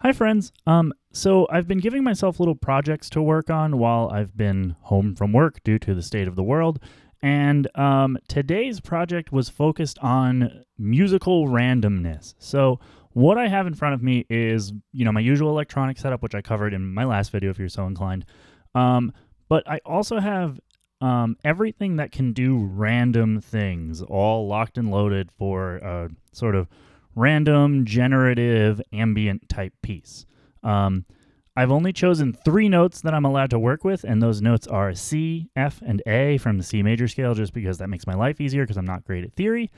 Hi friends. So I've been giving myself little projects to work on while I've been home from work due to the state of the world. And today's project was focused on musical randomness. So what I have in front of me is, my usual electronic setup, which I covered in my last video if you're so inclined. But I also have everything that can do random things, all locked and loaded for a sort of random, generative, ambient type piece. I've only chosen 3 notes that I'm allowed to work with, and those notes are C, F, and A from the C major scale, just because that makes my life easier because I'm not great at theory.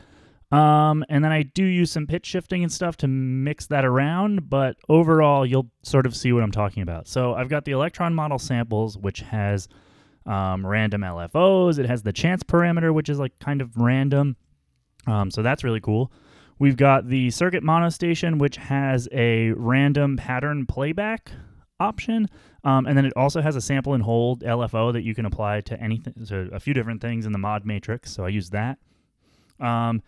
And then I do use some pitch shifting and stuff to mix that around, but overall, you'll sort of see what I'm talking about. So I've got the electron model samples, which has random LFOs. It has the chance parameter, which is like kind of random. So that's really cool. We've got the circuit monostation, which has a random pattern playback option. And then it also has a sample and hold LFO that you can apply to anything, to a few different things in the mod matrix. So I use that. I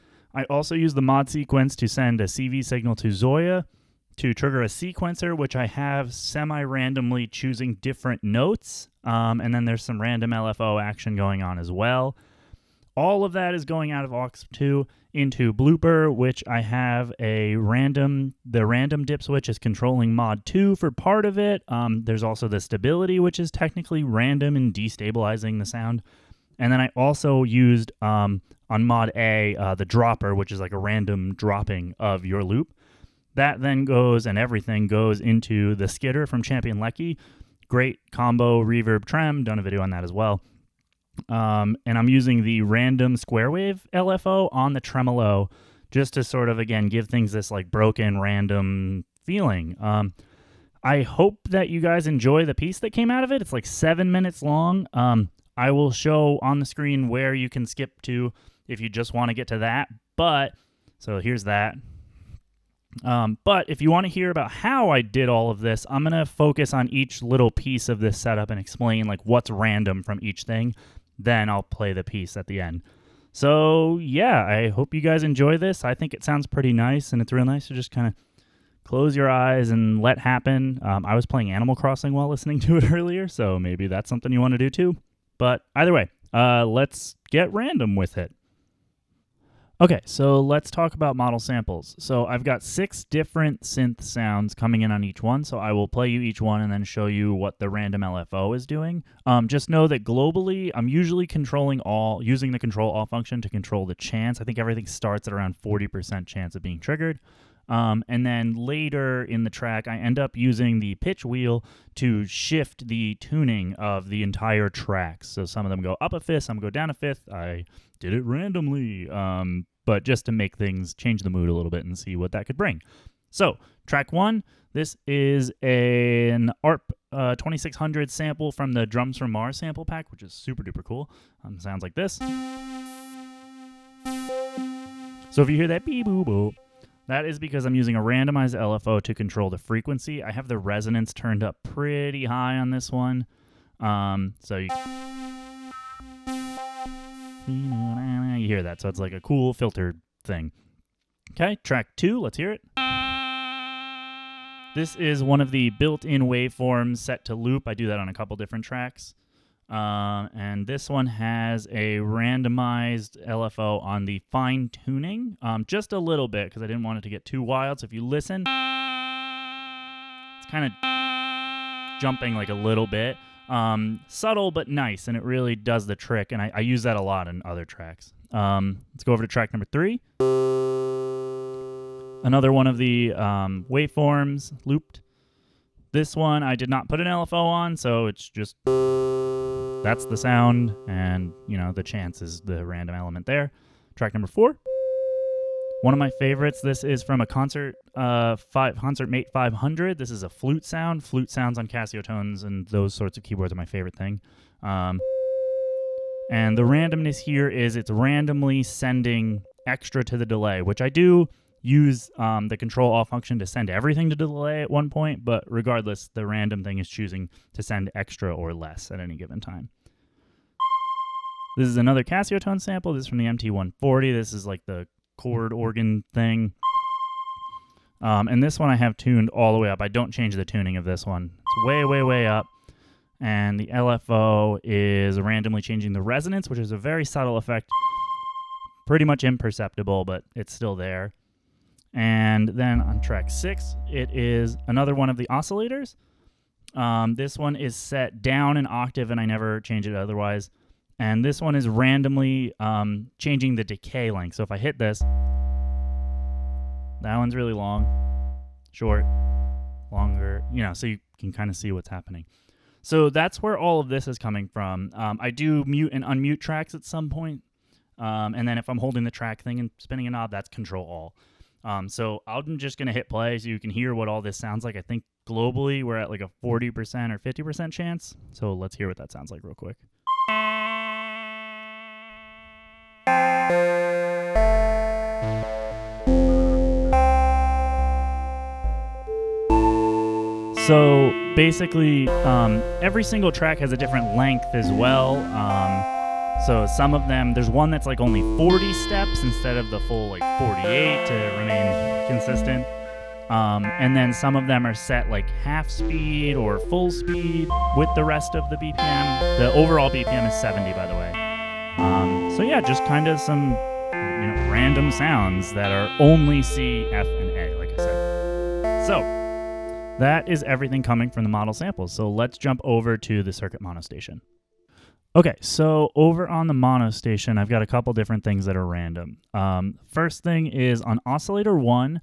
also use the mod sequence to send a CV signal to ZOIA to trigger a sequencer, which I have semi-randomly choosing different notes. And then there's some random LFO action going on as well. All of that is going out of aux2 into Blooper, which I have the random dipswitch is controlling mod 2 for part of it. There's also the stability, which is technically random and destabilizing the sound. And then I also used, on mod A, the dropper, which is like a random dropping of your loop. That then goes, and everything goes into the Skitter from Champion Lecky. Great combo, reverb, trem, done a video on that as well. And I'm using the random square wave LFO on the tremolo just to sort of, again, give things this like broken, random feeling. I hope that you guys enjoy the piece that came out of it. It's like 7 minutes long. I will show on the screen where you can skip to if you just want to get to that. So here's that. But if you want to hear about how I did all of this, I'm going to focus on each little piece of this setup and explain like what's random from each thing. Then I'll play the piece at the end. So yeah, I hope you guys enjoy this. I think it sounds pretty nice, and it's real nice to just kind of close your eyes and let happen. I was playing Animal Crossing while listening to it earlier, so maybe that's something you want to do too. But either way, let's get random with it. Okay, so let's talk about model samples. So I've got 6 different synth sounds coming in on each one, so I will play you each one and then show you what the random LFO is doing. Just know that globally, I'm usually using the control all function to control the chance. I think everything starts at around 40% chance of being triggered. And then later in the track, I end up using the pitch wheel to shift the tuning of the entire track. So some of them go up a fifth, some go down a fifth. I did it randomly, but just to make things change the mood a little bit and see what that could bring. So track 1, this is an ARP 2600 sample from the Drums from Mars sample pack, which is super duper cool. Sounds like this. So if you hear that beep boop boop, that is because I'm using a randomized LFO to control the frequency. I have the resonance turned up pretty high on this one. So you hear that. So it's like a cool filtered thing. Okay, track 2, let's hear it. This is one of the built-in waveforms set to loop. I do that on a couple different tracks. And this one has a randomized LFO on the fine tuning, just a little bit because I didn't want it to get too wild. So if you listen, it's kind of jumping like a little bit, subtle but nice, and it really does the trick. And I use that a lot in other tracks. Let's go over to track number 3. Another one of the waveforms looped. This one I did not put an LFO on, so it's just that's the sound, and the chance is the random element there. Track number 4. One of my favorites. This is from a Concert Mate 500. This is a flute sound. Flute sounds on Casio tones and those sorts of keyboards are my favorite thing. And the randomness here is it's randomly sending extra to the delay, which I do use the control all function to send everything to delay at one point, but regardless, the random thing is choosing to send extra or less at any given time. This is another Casio tone sample. This is from the MT140. This is like the chord organ thing. And this one I have tuned all the way up. I don't change the tuning of this one. It's way, way, way up. And the LFO is randomly changing the resonance, which is a very subtle effect. Pretty much imperceptible, but it's still there. And then on track 6, it is another one of the oscillators. This one is set down an octave, and I never change it otherwise. And this one is randomly changing the decay length. So if I hit this, that one's really long, short, longer, so you can kind of see what's happening. So that's where all of this is coming from. I do mute and unmute tracks at some point. And then if I'm holding the track thing and spinning a knob, that's Control All. So I'm just going to hit play so you can hear what all this sounds like. I think globally we're at like a 40% or 50% chance. So let's hear what that sounds like real quick. So basically, every single track has a different length as well. So some of them, there's one that's like only 40 steps instead of the full like 48 to remain consistent. And then some of them are set like half speed or full speed with the rest of the BPM. The overall BPM is 70, by the way. So yeah, just kind of some random sounds that are only C, F, and A, like I said. So that is everything coming from the model samples. So let's jump over to the circuit monostation. Okay, so over on the monostation, I've got a couple different things that are random. First thing is on oscillator 1,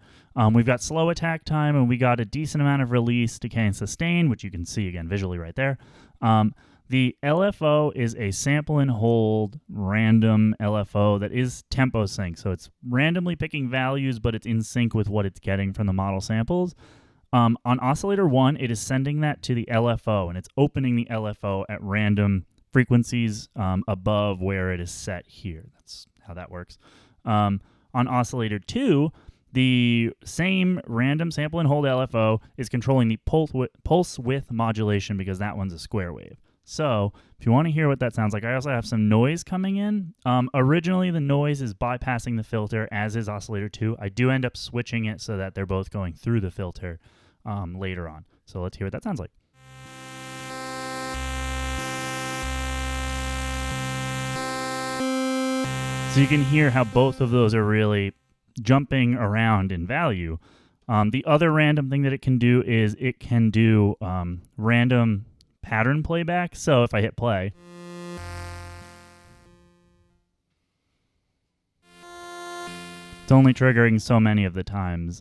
we've got slow attack time, and we got a decent amount of release, decay, and sustain, which you can see again visually right there. The LFO is a sample and hold random LFO that is tempo sync. So it's randomly picking values, but it's in sync with what it's getting from the model samples. On oscillator 1, it is sending that to the LFO, and it's opening the LFO at random frequencies above where it is set here. That's how that works. On oscillator 2, the same random sample and hold LFO is controlling the pulse width modulation because that one's a square wave. So if you want to hear what that sounds like, I also have some noise coming in. Originally, the noise is bypassing the filter, as is oscillator 2. I do end up switching it so that they're both going through the filter later on. So let's hear what that sounds like. So you can hear how both of those are really jumping around in value. The other random thing that it can do is it can do random pattern playback. So if I hit play, it's only triggering so many of the times.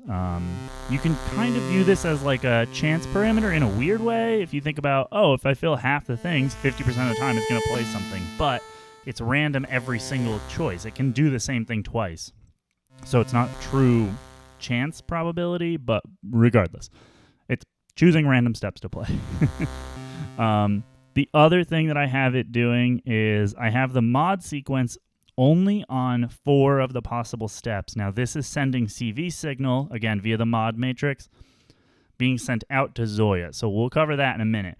You can kind of view this as like a chance parameter in a weird way. If you think about, if I fill half the things, 50% of the time it's going to play something. But it's random every single choice. It can do the same thing twice. So it's not true chance probability, but regardless, it's choosing random steps to play. The other thing that I have it doing is I have the mod sequence only on 4 of the possible steps. Now this is sending CV signal, again, via the mod matrix, being sent out to ZOIA. So we'll cover that in a minute.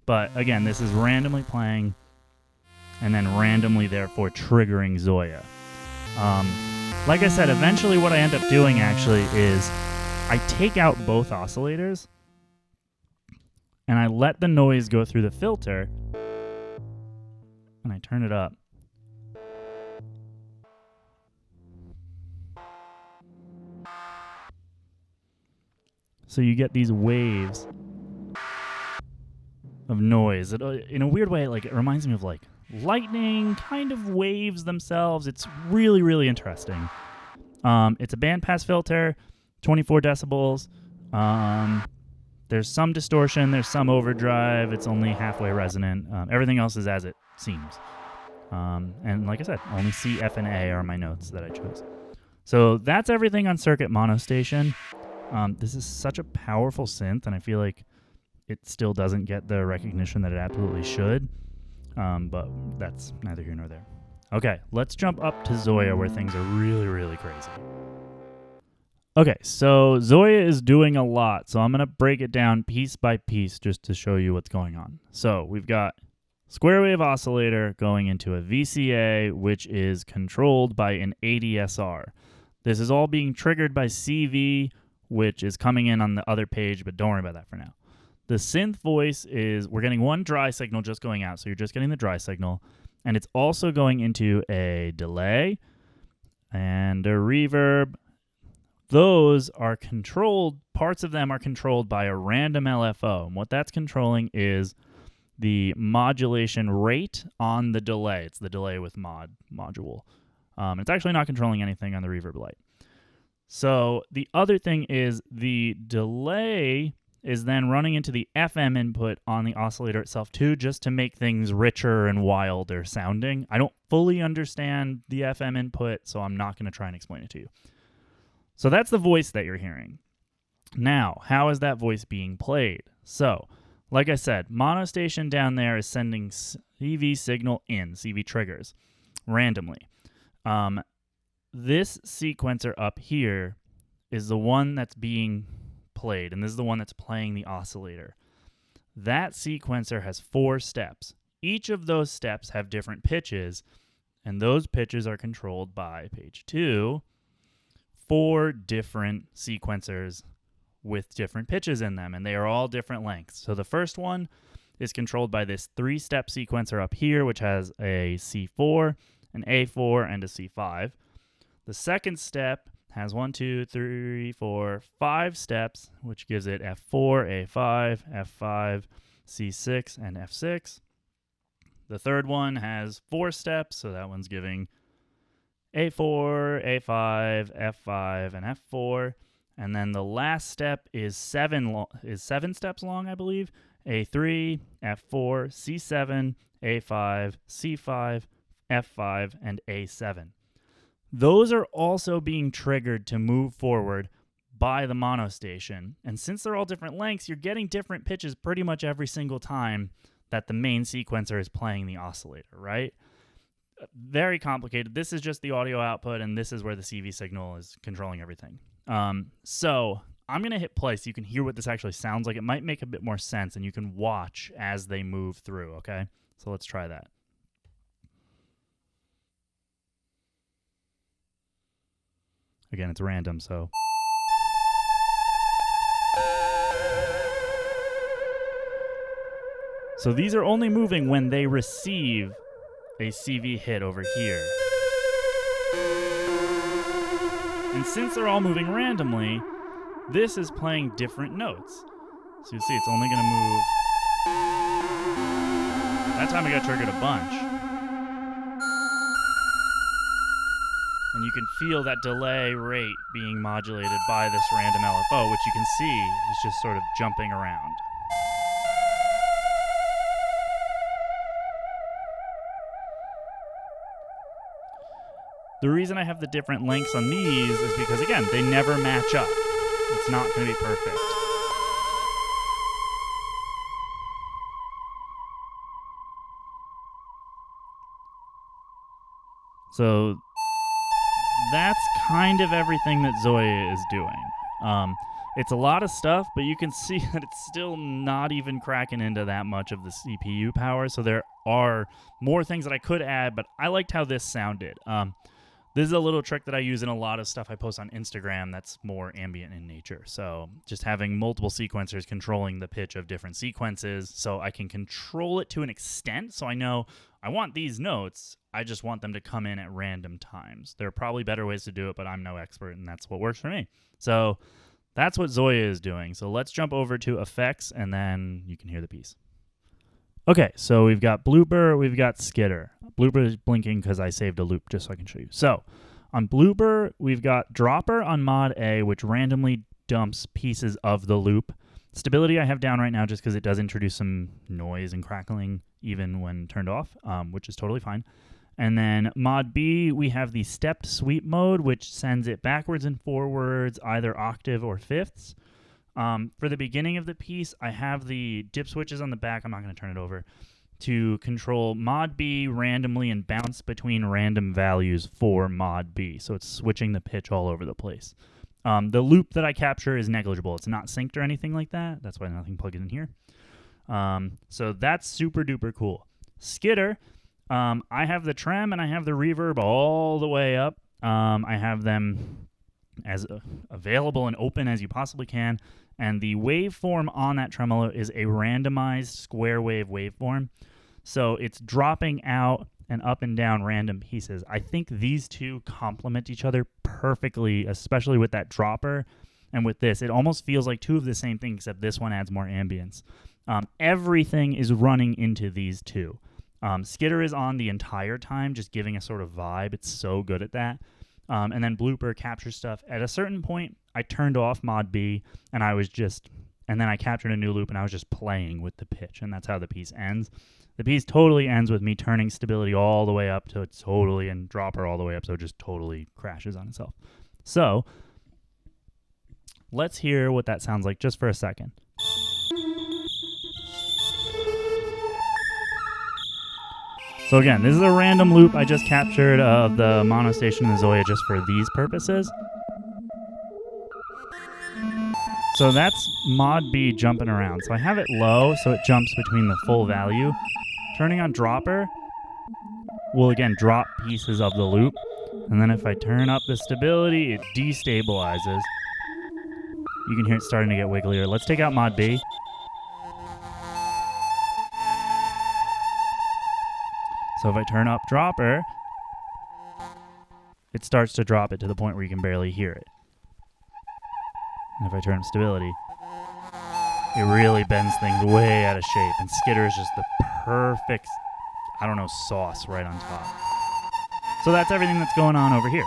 But again, this is randomly playing and then randomly, therefore, triggering ZOIA. Like I said, eventually what I end up doing actually is I take out both oscillators and I let the noise go through the filter and I turn it up. So you get these waves of noise. In a weird way, like it reminds me of like lightning kind of waves themselves. It's really, really interesting. It's a bandpass filter, 24 decibels. There's some distortion, there's some overdrive. It's only halfway resonant. Everything else is as it seems. And like I said, only C, F, and A are my notes that I chose. So that's everything on circuit monostation. This is such a powerful synth, and I feel like it still doesn't get the recognition that it absolutely should. But that's neither here nor there. Okay, let's jump up to ZOIA where things are really, really crazy. Okay, so ZOIA is doing a lot, so I'm going to break it down piece by piece just to show you what's going on. So we've got square wave oscillator going into a VCA, which is controlled by an ADSR. This is all being triggered by CV which is coming in on the other page, but don't worry about that for now. The synth voice is, we're getting one dry signal just going out, so you're just getting the dry signal, and it's also going into a delay and a reverb. Those are controlled, parts of them are controlled by a random LFO, and what that's controlling is the modulation rate on the delay. It's the delay with module. It's actually not controlling anything on the reverb light. So the other thing is the delay is then running into the FM input on the oscillator itself too, just to make things richer and wilder sounding. I don't fully understand the FM input, so I'm not going to try and explain it to you. So that's the voice that you're hearing. Now, how is that voice being played? So, like I said, monostation down there is sending CV signal in, CV triggers, randomly. This sequencer up here is the one that's being played, and this is the one that's playing the oscillator. That sequencer has 4 steps. Each of those steps have different pitches, and those pitches are controlled by page 2, 4 different sequencers with different pitches in them, and they are all different lengths. So the first one is controlled by this 3-step sequencer up here, which has a C4, an A4, and a C5. The second step has 1, 2, 3, 4, 5 steps, which gives it F4, A5, F5, C6, and F6. The third one has 4 steps, so that one's giving A4, A5, F5, and F4. And then the last step is 7 steps long, I believe. A3, F4, C7, A5, C5, F5, and A7. Those are also being triggered to move forward by the monostation. And since they're all different lengths, you're getting different pitches pretty much every single time that the main sequencer is playing the oscillator, right? Very complicated. This is just the audio output, and this is where the CV signal is controlling everything. So I'm going to hit play so you can hear what this actually sounds like. It might make a bit more sense, and you can watch as they move through, okay? So let's try that. Again, it's random, so. So these are only moving when they receive a CV hit over here. And since they're all moving randomly, this is playing different notes. So you see it's only going to move. That time it got triggered a bunch. And you can feel that delay rate being modulated by this random LFO, which you can see is just sort of jumping around. The reason I have the different lengths on these is because, again, they never match up. It's not going to be perfect. So that's kind of everything that ZOIA is doing. It's a lot of stuff, but you can see that it's still not even cracking into that much of the CPU power. So there are more things that I could add, but I liked how this sounded. This is a little trick that I use in a lot of stuff I post on Instagram that's more ambient in nature. So just having multiple sequencers controlling the pitch of different sequences so I can control it to an extent so I know I want these notes. I just want them to come in at random times. There are probably better ways to do it, but I'm no expert, and that's what works for me. So that's what ZOIA is doing. So let's jump over to effects, and then you can hear the piece. Okay, so we've got Blooper, we've got Skitter. Blooper is blinking because I saved a loop just so I can show you. So on Blooper, we've got Dropper on mod A, which randomly dumps pieces of the loop. Stability I have down right now just because it does introduce some noise and crackling even when turned off, which is totally fine. And then mod B, we have the stepped sweep mode, which sends it backwards and forwards, either octave or fifths. For the beginning of the piece, I have the dip switches on the back. I'm not going to turn it over to control mod B randomly and bounce between random values for mod B. So it's switching the pitch all over the place. The loop that I capture is negligible. It's not synced or anything like that. That's why nothing plugged in here. So that's super duper cool. Skitter, I have the trem and I have the reverb all the way up. I have them as available and open as you possibly can. And the waveform on that tremolo is a randomized square wave waveform. So it's dropping out and up and down random pieces. I think these two complement each other perfectly, especially with that dropper and with this. It almost feels like two of the same thing, except this one adds more ambience. Everything is running into these two. Skitter is on the entire time, just giving a sort of vibe. It's so good at that. And then Blooper captures stuff. At a certain point, I turned off mod B, and then I captured a new loop, and I was just playing with the pitch, and that's how the piece ends. The piece totally ends with me turning stability all the way up to totally, and dropper all the way up, so it just totally crashes on itself. So let's hear what that sounds like just for a second. So again, this is a random loop I just captured of the mono station and the ZOIA just for these purposes. So that's mod B jumping around. So I have it low so it jumps between the full value. Turning on dropper will again drop pieces of the loop. And then if I turn up the stability, it destabilizes. You can hear it starting to get wigglier. Let's take out mod B. So if I turn up dropper, it starts to drop it to the point where you can barely hear it. And if I turn up stability, it really bends things way out of shape. And Skitter is just the perfect, sauce right on top. So that's everything that's going on over here.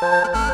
Bye.